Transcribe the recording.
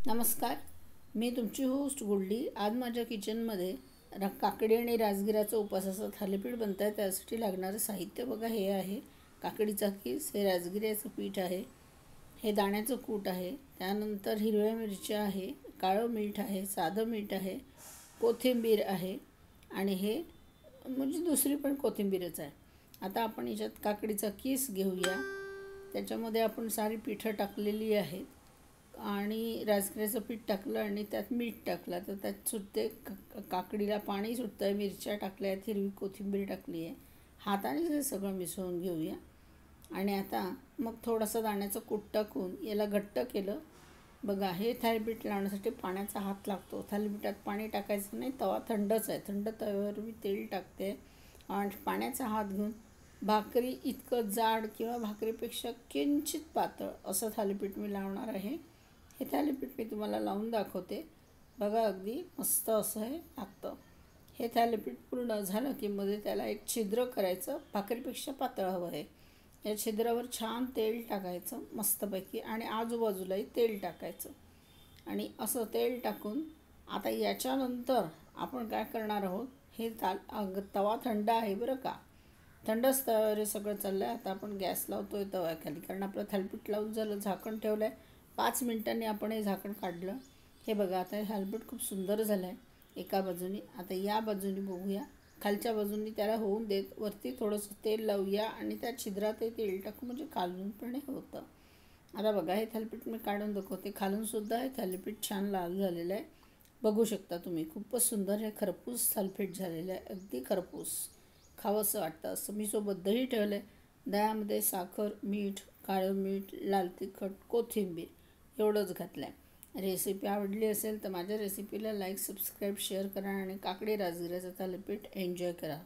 नमस्कार, मी तुमची होस्ट गोल्डी। आज माझ्या किचनमध्ये काकडी आणि राजगिराचं उपासाचं थालीपीठ बनत आहे। त्यासाठी लागणारं साहित्य बघा, हे आहे काकडीचा किस, हे राजगिऱ्याचं पीठ आहे, हे दाण्याचं कूट आहे, त्यानंतर हिरव्या मिरच्या आहे, काळं मीठ आहे, साधं मीठ आहे, कोथिंबीर आहे आणि हे म्हणजे दुसरी पण कोथिंबीरच आहे। आता आपण याच्यात काकडीचा किस घेऊया। त्याच्यामध्ये आपण सारी पिठं टाकलेली आहेत आणि राजगिऱ्याचं पीठ टाकलं आणि त्यात मीठ टाकलं तर त्यात सुटते, काकडीला पाणी सुटतं आहे। मिरच्या टाकल्या आहेत, हिरवी कोथिंबीर टाकली आहे। हाताने हे सगळं मिसळून घेऊया आणि आता मग थोडंसं दाण्याचं कूट टाकून याला घट्ट केलं। बघा, हे थालीपीठ लावण्यासाठी पाण्याचा हात लागतो। थालीपीठात पाणी टाकायचं नाही, तवा थंडच आहे। थंड तव्यावर मी तेल टाकते आणि पाण्याचा हात घेऊन भाकरी इतकं जाड किंवा भाकरीपेक्षा किंचित पातळ असं थालीपीठ मी लावणार आहे। हे थालीपीठ मी तुम्हाला लावून दाखवते। बघा, अगदी मस्त असं हे लागतं। हे थालीपीठ पूर्ण झालं की मध्ये त्याला एक छिद्र करायचं, भाकरीपेक्षा पातळ हवं आहे। या छिद्रावर छान तेल टाकायचं मस्तपैकी आणि आजूबाजूलाही तेल टाकायचं आणि असं तेल टाकून आता याच्यानंतर आपण काय करणार आहोत, हे तवा थंड आहे बरं का, थंडच तव्यावर हे सगळं चाललं आहे। आता आपण गॅस लावतो आहे तव्याखाली, कारण आपलं थालीपीठ लावून झालं, झाकण ठेवलं आहे। 5 मिनिटांनी आपण हे झाकण काढलं। हे बघा, आता हे थालीपीठ खूप सुंदर झालं आहे एका बाजूनी। आता या बाजूनी बघूया, खालच्या बाजूनी त्याला होऊन देत वरती थोडंसं तेल लावूया आणि त्या छिद्रातही तेल टाकू, म्हणजे खालून पण हे होतं। आता बघा, हे थालीपीठ मी काढून दाखवते। खालूनसुद्धा हे थालीपीठ छान लाल झालेलं आहे, बघू शकता तुम्ही। खूपच सुंदर हे खरपूस थालीपीठ झालेलं आहे, अगदी खरपूस, खावंसं वाटतं असं। मी सोबत दही ठेवलं आहे, दह्यामध्ये साखर, मीठ, काळं मीठ, लाल तिखट, कोथिंबीर एवढंच घातलं आहे। रेसिपी आवडली असेल तर माझ्या रेसिपीला लाईक, सबस्क्राईब, शेअर करा आणि काकडी राजगिऱ्याचं थालीपीठ एन्जॉय करा।